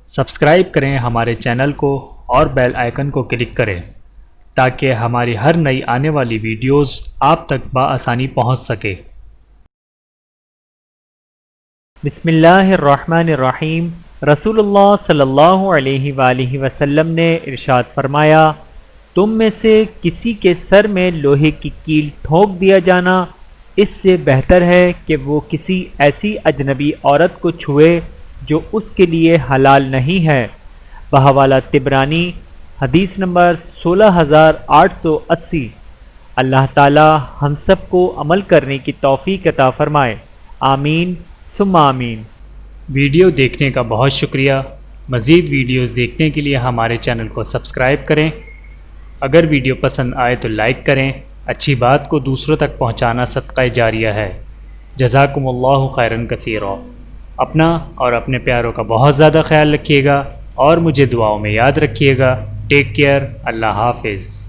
Subscribe کریں ہمارے channel کو اور بیل آئیکن کو کلک کریں تاکہ ہماری ہر نئی آنے والی ویڈیوز آپ تک بآسانی پہنچ سکے۔ بسم اللہ الرحمن الرحیم۔ رسول اللہ صلی اللہ علیہ وآلہ وسلم نے ارشاد فرمایا، تم میں سے کسی کے سر میں لوہے کی کیل ٹھونک دیا جانا اس سے بہتر ہے کہ وہ کسی ایسی اجنبی عورت کو چھوئے جو اس کے لیے حلال نہیں ہے۔ بحوالہ طبرانی، حدیث نمبر 16880۔ اللہ تعالی ہم سب کو عمل کرنے کی توفیق عطا فرمائے، آمین ثم آمین۔ ویڈیو دیکھنے کا بہت شکریہ۔ مزید ویڈیوز دیکھنے کے لیے ہمارے چینل کو سبسکرائب کریں۔ اگر ویڈیو پسند آئے تو لائک کریں۔ اچھی بات کو دوسروں تک پہنچانا صدقہ جاریہ ہے۔ جزاکم اللہ خیرا کثیرا۔ اپنا اور اپنے پیاروں کا بہت زیادہ خیال رکھیے گا اور مجھے دعاؤں میں یاد رکھیے گا۔ Take care. اللہ حافظ۔